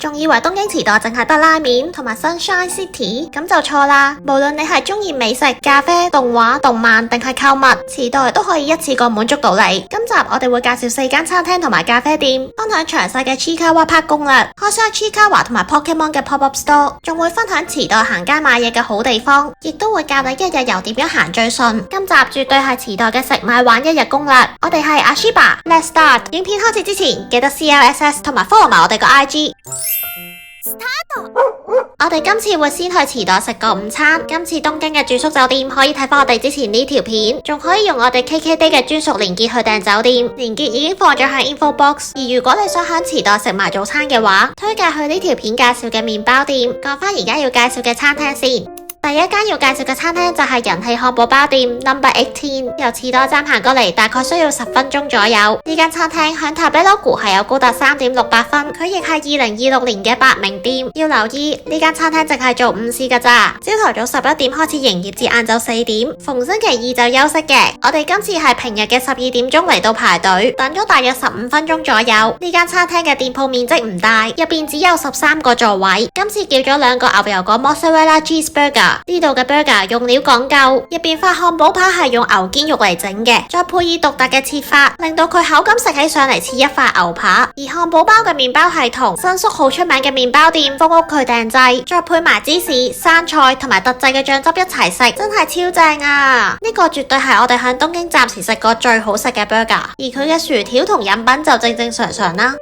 仲以為東京池袋淨係得拉麵同埋 Sunshine City， 咁就錯啦。無論你係中意美食、咖啡、動畫、動漫定係購物，池袋都可以一次過滿足到你。今集我哋會介紹4間餐廳同埋咖啡店，分享詳細嘅 Chiikawa Park 攻略，開箱 Chiikawa 同埋 Pokemon 嘅 Pop-up Store， 仲會分享池袋行街買嘢嘅好地方，亦都會教你一日遊點樣行最順。今集絕對係池袋嘅食買玩一日攻略。我哋係 Aeshiba，Let's start。影片開始之前，記得 CLSS 同埋 follow 埋我哋個 IG。我哋今次會先去池袋食個午餐。今次東京嘅住宿酒店可以睇翻我哋之前呢條片，仲可以用我哋 KKday 嘅專屬連結去訂酒店，連結已經放咗喺 info box。而如果你想喺池袋食埋早餐嘅話，推介去呢條片介紹嘅麵包店。講翻而家要介紹嘅餐廳先。第一間要介紹嘅餐廳就係人氣漢堡包店 No.18， 由池袋站行過嚟大概需要10分鐘左右。呢間餐廳響 Tabelog 係有高達 3.68 分，佢亦係2026年嘅8名店。要留意呢間餐廳淨係做午市㗎咋，朝頭早11點開始營業至晏晝4點，逢星期二就休息嘅。我哋今次係平日嘅12點鐘嚟到排隊，等咗大約15分鐘左右。呢間餐廳嘅店鋪面積唔大，入邊只有13個座位。今次叫咗2個牛油果 Mozzarella Cheese Burger。呢度嘅 burger 用料講究，入邊塊漢堡扒係用牛肩肉嚟整嘅，再配以獨特嘅切法，令到佢口感食起上嚟似一塊牛扒。而漢堡包嘅麵包係同新宿好出名嘅麵包店福屋佢訂製，再配埋芝士、生菜同埋特製嘅醬汁一齊食，真係超正啊！呢個絕對係我哋喺東京暫時食過最好食嘅 burger， 而佢嘅薯條同飲品就正正常常啦。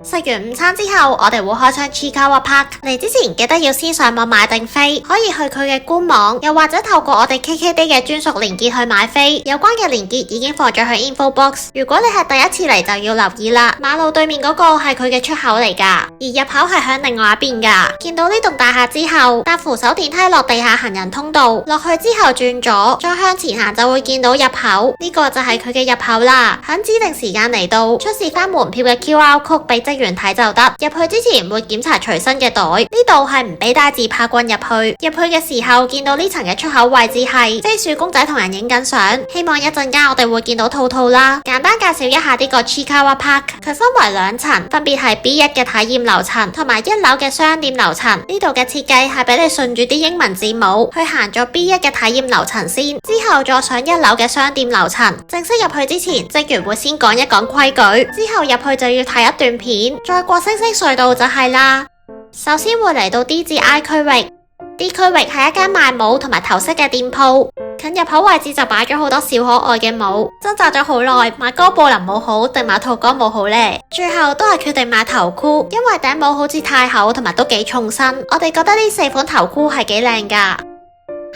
食完午餐之後，我哋會開箱 Chiikawa Park。嚟之前記得要先上網買定飛，可以去佢嘅官網，又或者透過我哋 KKday 嘅專屬連結去買飛。有關嘅連結已經放咗去 info box。如果你係第一次嚟就要留意啦，馬路對面嗰個係佢嘅出口嚟噶，而入口係響另外一邊噶。見到呢棟大廈之後，搭扶手電梯落地下行人通道，落去之後轉左，再向前行就會見到入口。呢個就係佢嘅入口啦。響指定時間嚟到，出示翻門票嘅 QR code 俾職員睇就得。入去之前會檢查隨身嘅袋，呢度係唔俾帶自拍棍入去。入去嘅時候見到呢層嘅出口位置係飛鼠公仔同人影緊相，希望一陣間我哋會見到兔兔啦。簡單介紹一下呢個 Chiikawa Park， 佢分為2層，分別係 B1 嘅體驗樓層同埋1樓嘅商店樓層。呢度嘅設計係俾你順住啲英文字母去行咗 B1 嘅體驗樓層先，之後再上1樓嘅商店樓層。正式入去之前，職員會先講一講規矩，之後入去就要睇一段片，再過星星隧道就係啦。首先會嚟到 D 至 I 區域，D 區域係一間賣帽同埋頭飾嘅店鋪，近入口位置就擺咗好多小可愛嘅帽。掙扎咗好耐，買哥布林帽好定買兔哥帽好呢？最後都係決定買頭箍，因為頂帽好似太厚同埋都幾重身。我哋覺得呢4款頭箍係幾靚噶。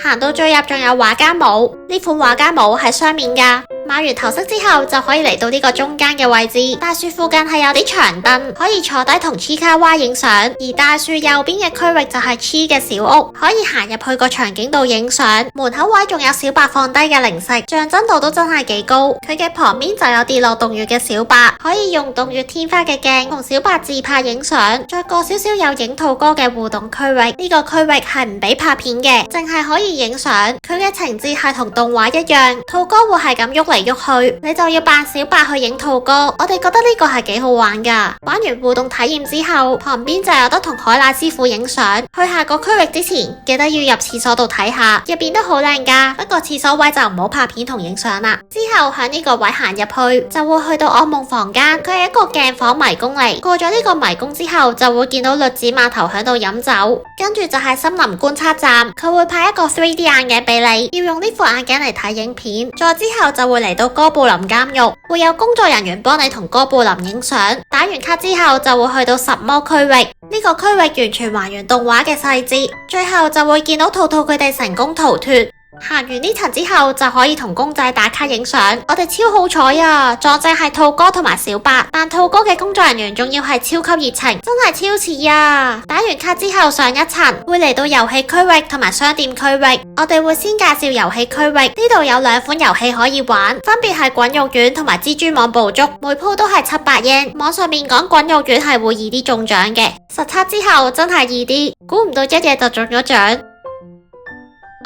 行到最入仲有畫家帽，呢款畫家帽係雙面噶。買完頭飾之後就可以嚟到呢個中間嘅位置，大樹附近係有啲長凳，可以坐低同 Chiikawa 影相。而大樹右邊嘅區域就係 Chi 嘅小屋，可以行入去個場景度影相。門口位仲有小白放低嘅零食，像真度都真係幾高。佢嘅旁邊就有跌落洞穴嘅小白，可以用洞穴天花嘅鏡同小白自拍影相。再過少少有影兔哥嘅互動區域，呢個區域係唔俾拍片嘅，淨係可以影相。佢嘅情節係同動畫一樣，兔哥會係咁喐嚟喐去，你就要扮小白去影兔哥。我哋覺得呢個係幾好玩噶。玩完互動體驗之後，旁邊就有得同海奶師傅影相。去下個區域之前，記得要入廁所度睇下，入邊都好靚噶。不過廁所位就唔好拍片同影相啦。之後響呢個位行入去，就會去到噩夢房間。佢係一個鏡房迷宮嚟。過咗呢個迷宮之後，就會見到栗子碼頭響度飲酒。跟住就係森林觀察站，佢會派一個 3D 眼鏡俾你，要用呢副眼鏡嚟睇影片。再之後就會嚟到哥布林監獄，會有工作人員幫你同哥布林影相。打完卡之後就會去到十魔區域，呢個區域完全還原動畫嘅細節。最後就會見到兔兔佢哋成功逃脫。行完呢層之後就可以同公仔打卡影相，我哋超好彩啊！撞正係兔哥同埋小白，但兔哥嘅工作人員仲要係超級熱情，真係超似啊！打完卡之後上一層會嚟到遊戲區域同埋商店區域，我哋會先介紹遊戲區域，呢度有2款遊戲可以玩，分別係滾肉丸同埋蜘蛛網捕捉，每鋪都係700 yen。網上面講滾肉丸係會易啲中獎嘅，實測之後真係易啲，估唔到一夜就中咗獎。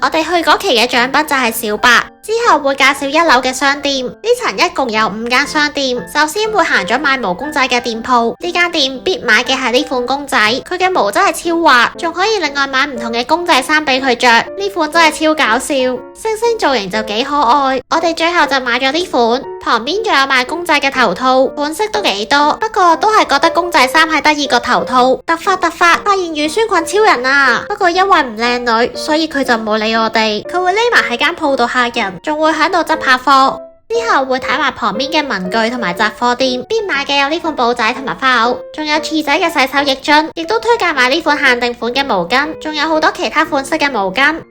我哋去嗰期嘅獎品就係小白，之後會介紹一樓嘅商店，呢層一共有5間商店。首先會行咗賣毛公仔嘅店鋪，呢間店必買嘅係呢款公仔，佢嘅毛真係超滑，仲可以另外買唔同嘅公仔衫俾佢着，呢款真係超搞笑，星星造型就幾可愛。我哋最後就買咗呢款，旁邊仲有賣公仔嘅頭套，款式都幾多，不過都係覺得公仔衫係得意過頭套。突發，發現乳酸菌超人啊！不過因為唔靚女，所以佢就冇理我哋，佢會匿埋喺間鋪度嚇人，仲會喺度執下貨。之後會睇埋旁邊嘅文具同埋雜貨店，必買嘅有呢款簿仔同埋花牛，仲有廁仔嘅洗手液樽，亦都推介埋呢款限定款嘅毛巾，仲有好多其他款式嘅毛巾。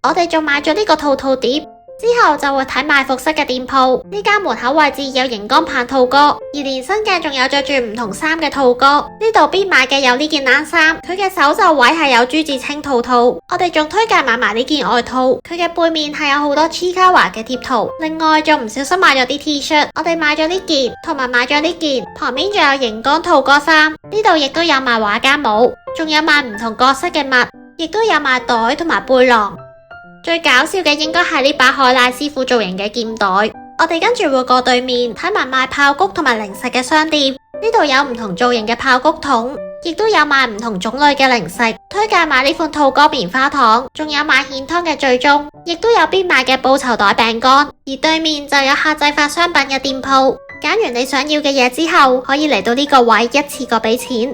我哋仲買咗呢個套碟。之後就會睇賣服飾嘅店鋪，呢間門口位置有熒光棒套哥，而連身嘅仲有着住唔同衫嘅套哥。呢度必買嘅有呢件冷衫，佢嘅手袖位係有朱自清套套。我哋仲推介買埋呢件外套，佢嘅背面係有好多 Chikawa 嘅貼圖。另外仲唔小心買咗啲 T-shirt，我哋買咗呢件，同埋買咗呢件，旁邊仲有熒光套哥衫。呢度亦都有賣畫家帽，仲有賣唔同角色嘅襪，亦都有賣袋同埋背囊。最搞笑嘅應該係呢把海賴師傅造型嘅劍袋。我哋跟住會過對面睇埋賣爆谷同埋零食嘅商店，呢度有唔同造型嘅爆谷桶，亦都有賣唔同種類嘅零食。推介買呢款兔哥棉花糖，仲有賣芡湯嘅最終，亦都有必買嘅報酬袋餅乾。而對面就有客製化商品嘅店鋪，揀完你想要嘅嘢之後，可以嚟到呢個位一次過俾錢。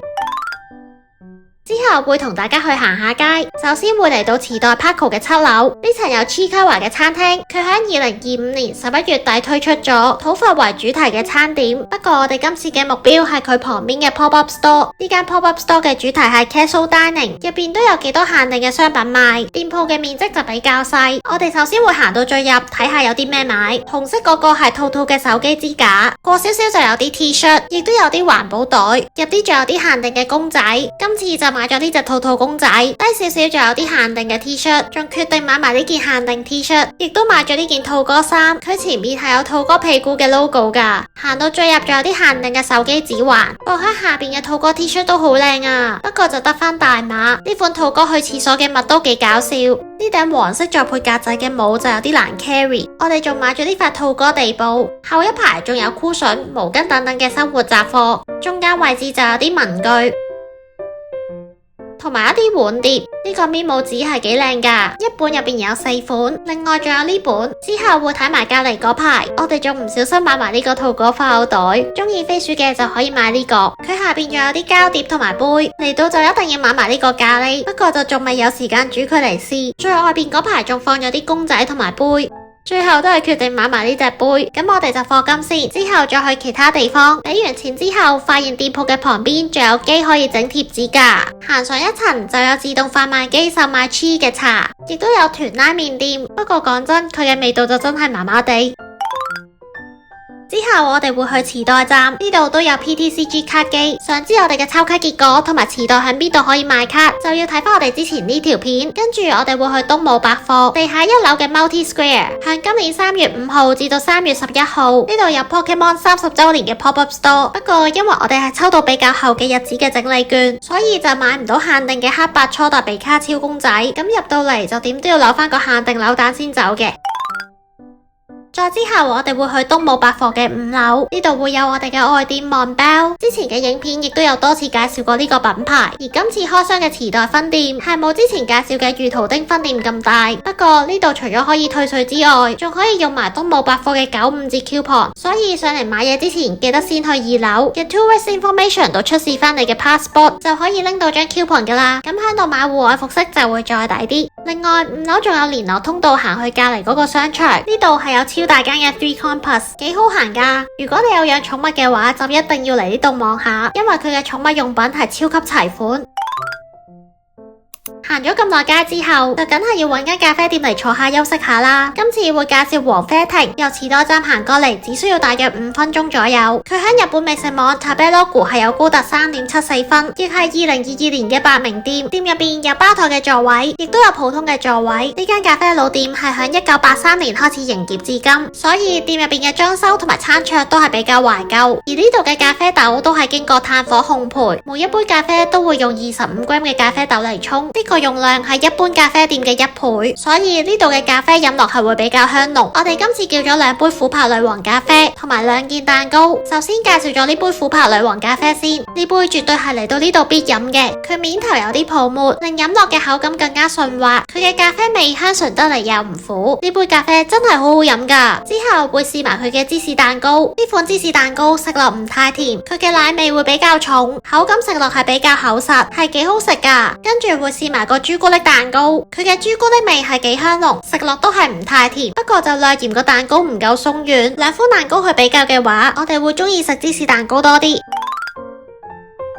之後會同大家去行下街，首先會嚟到池袋 Parco 嘅7樓，呢層有 Chikawa 嘅餐廳，佢喺2025年11月底推出咗土法為主題嘅餐點，不過我哋今次嘅目標係佢旁邊嘅 Pop-up Store， 呢間 Pop-up Store 嘅主題係 Casual Dining， 入邊都有幾多限定嘅商品賣，店鋪嘅面積就比較細。我哋首先會行到最入睇下有啲咩買，紅色嗰個係兔兔嘅手機支架，過少少就有啲 T-shirt， 亦都有啲環保袋，入啲仲有啲限定嘅公仔，今次就買咗呢隻兔兔公仔，低少少仲有啲限定嘅 T-shirt， 仲決定買埋呢件限定 T-shirt， 亦都買咗呢件兔哥衫，佢前面係有兔哥屁股嘅 logo 噶。行到最入仲有啲限定嘅手機指環，放喺下邊嘅兔哥 T-shirt 都好靚啊，不過就得翻大碼。呢款兔哥去廁所嘅襪都幾搞笑，呢頂黃色再配格仔嘅帽就有啲難 carry。我哋仲買咗呢塊兔哥地布，後一排仲有 cushion、毛巾等等嘅生活雜貨，中間位置就有啲文具。同埋一啲碗碟，呢個 memo 紙係幾靚噶，一本入邊有4款，另外仲有呢本。之後會睇埋隔籬嗰排，我哋仲唔小心買埋呢個兔哥花口袋，中意飛鼠嘅就可以買呢個。佢下邊仲有啲膠碟同埋杯，嚟到就一定要買埋呢個咖喱，不過就仲未有時間煮佢嚟試。最外邊嗰排仲放咗啲公仔同埋杯。最後都係決定買埋呢隻杯，咁我哋就課金先，之後再去其他地方。俾完錢之後，發現店鋪嘅旁邊仲有機可以整貼紙噶。行上一層就有自動販賣機售賣 Chi 嘅茶，亦都有團拉麵店。不過講真，佢嘅味道就真係麻麻地。之後我哋會去池袋站，呢度都有 PTCG 卡機。想知我哋嘅抽卡結果同埋池袋喺邊度可以買卡，就要睇翻我哋之前呢條片。跟住我哋會去東武百貨地下1樓嘅 Multi Square， 向今年3月5號至到3月11號呢度有 Pokemon 30周年嘅 Pop-up Store。不過因為我哋係抽到比較後嘅日子嘅整理券，所以就買唔到限定嘅黑白初代比卡超公仔。咁入到嚟就點都要留翻個限定扭蛋先走嘅。再之後我哋會去東武百貨嘅5樓，呢度會有我哋嘅外店望包。之前嘅影片亦都有多次介紹過呢個品牌，而今次開箱嘅池袋分店係冇之前介紹嘅御徒町分店咁大。不過呢度除咗可以退稅之外，仲可以用埋東武百貨嘅95折 coupon， 所以上嚟買嘢之前記得先去2樓嘅 Tourist Information 度出示翻你嘅 passport， 就可以拎到張 coupon 噶啦。咁喺度買戶外服飾就會再抵啲。另外5樓仲有連絡通道行去隔籬嗰個商場，呢度係有超大間嘅 Free Compass， 幾好行噶。如果你有養寵物嘅話，就一定要嚟呢度望下，因為佢嘅寵物用品係超級齊款。行咗咁耐街之後，就梗係要揾間咖啡店嚟坐下休息下啦。今次會介紹和啡亭，由池袋站行過嚟只需要大約5分鐘左右。佢喺日本美食網 Tabelog 係有高達 3.74 分，亦係2022年嘅8名店。店入邊有吧台嘅座位，亦都有普通嘅座位。呢間咖啡老店係喺1983年開始營業至今，所以店入邊嘅裝修同埋餐桌都係比較懷舊。而呢度嘅咖啡豆都係經過炭火烘焙，每一杯咖啡都會用25g嘅咖啡豆嚟沖。呢個個用量係一般咖啡店嘅1倍，所以呢度嘅咖啡飲落係會比較香濃。我哋今次叫咗2杯琥珀女王咖啡同埋2件蛋糕。首先介紹咗呢杯琥珀女王咖啡先，呢杯絕對係嚟到呢度必飲嘅。佢面頭有啲泡沫，令飲落嘅口感更加順滑。佢嘅咖啡味香醇得嚟又唔苦，呢杯咖啡真係好好飲噶。之後會試埋佢嘅芝士蛋糕，呢款芝士蛋糕食落唔太甜，佢嘅奶味會比較重，口感食落係比較厚實，係幾好食噶。跟住會試埋個朱古力蛋糕，佢嘅朱古力味係幾香濃，食落都係唔太甜，不過就略嫌個蛋糕唔夠鬆軟。兩款蛋糕去比較嘅話，我哋會中意食芝士蛋糕多啲。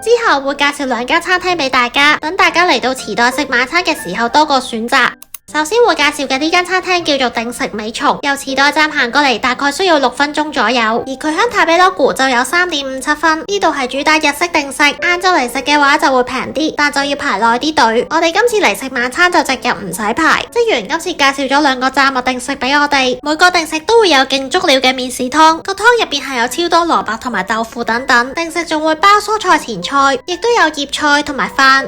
之後會介紹2間餐廳俾大家，等大家嚟到池袋食晚餐嘅時候多個選擇。首先會介紹嘅呢間餐廳叫做定食美松，由池袋站行過嚟大概需要6分鐘左右，而佢喺塔比羅湖就有3.57分。呢度係主打日式定食，晏晝嚟食嘅話就會平啲，但就要排耐啲隊。我哋今次嚟食晚餐就直入唔使排。職員今次介紹咗2個炸物定食俾我哋，每個定食都會有勁足料嘅麵豉湯，個湯入邊係有超多蘿蔔同埋豆腐等等。定食仲會包蔬菜前菜，亦都有葉菜同埋飯。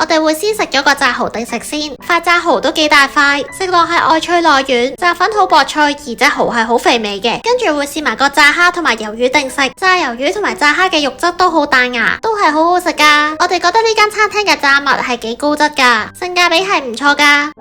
我哋會先食咗個炸蠔定食先，塊炸蠔都幾大塊，食落係外脆內軟，炸粉好薄脆，而隻蠔係好肥美嘅。跟住會試埋個炸蝦同埋魷魚定食，炸魷魚同埋炸蝦嘅肉質都好彈牙，都係好好食噶。我哋覺得呢間餐廳嘅炸物係幾高質噶，性價比係唔錯噶。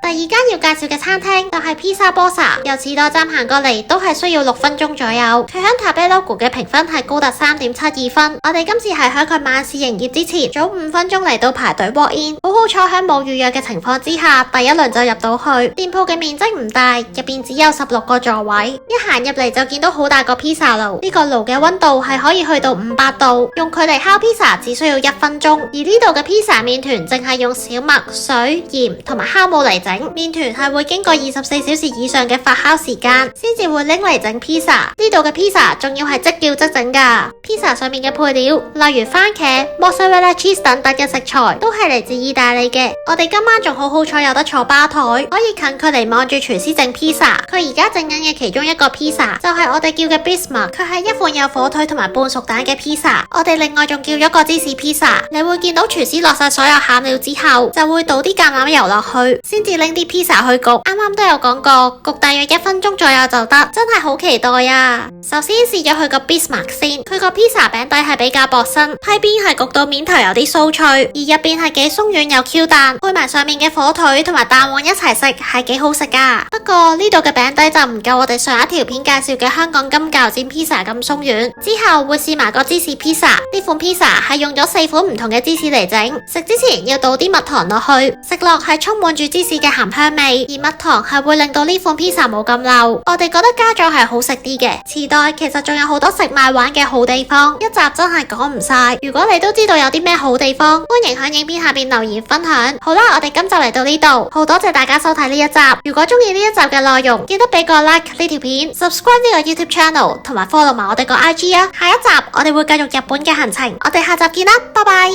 第2間要介紹嘅餐廳就係 Pizza Bossa， 由池袋站行過嚟都係需要6分鐘左右。佢喺塔比羅湖嘅評分係高達3.72分。我哋今次係喺佢晚市營業之前早5分鐘嚟到排隊 walk in， 好好彩喺冇預約嘅情況之下，第一輪就入到去。店鋪嘅面積唔大，入邊只有16個座位。一行入嚟就見到好大個 pizza 爐，呢個爐嘅溫度係可以去到500度，用佢嚟烤 pizza 只需要1分鐘。而呢度嘅 pizza 麵團淨係用小麥、水、鹽同埋酵母嚟整。麵團係會經過24小時以上嘅發酵時間，先至會拎嚟整 pizza。呢度嘅 pizza 仲要係即叫即整噶。pizza 上面嘅配料，例如番茄、mozzarella cheese 等等嘅食材，都係嚟自意大利嘅。我哋今晚仲好彩有得坐吧台，可以近距離望住廚師整 pizza。佢而家整緊嘅其中一個 pizza 就係我哋叫嘅 Bismarck， 佢係一款有火腿同埋半熟蛋嘅 pizza。我哋另外仲叫咗個芝士 pizza。你會見到廚師落晒所有餡料之後，就會倒啲橄欖油落去，先至拎啲 pizza 去焗。啱啱都有講過，焗大約1分鐘左右就得，真係好期待啊！首先試咗佢個 Bismarck 先，佢個 pizza 餅底係比較薄身，批邊係焗到面頭有啲酥脆，而入邊係幾鬆軟又 Q 彈，配埋上面嘅火腿同埋蛋黃一齊食係幾好食噶。不過呢度嘅餅底就唔夠我哋上一條片介紹嘅香港金餃煎 pizza 咁鬆軟。之後會試埋個芝士 pizza， 呢款 pizza 係用咗4款唔同嘅芝士嚟整，食之前要倒啲蜜糖落去，食落係充滿住芝士嘅鹹香味，而蜜糖係會令到呢款 pizza 冇咁漏。我哋覺得加咗係好食啲嘅。池袋其實仲有好多食買玩嘅好地方，一集真係講唔晒。如果你都知道有啲咩好地方，歡迎喺影片下邊留言分享。好啦，我哋今集嚟到呢度，好多謝大家收睇呢一集。如果中意呢一集嘅內容，記得俾個 like 呢條片 ，subscribe 呢個 YouTube channel， 同埋 follow 埋我哋個 IG 啊。下一集我哋會繼續日本嘅行程，我哋下集見啦，拜拜。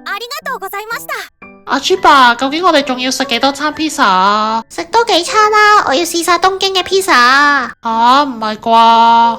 ありがとうございました。阿 Chiba， 究竟我哋仲要食幾多餐 pizza 啊？食多幾餐啦，我要試晒東京嘅 pizza。吓，唔係啩？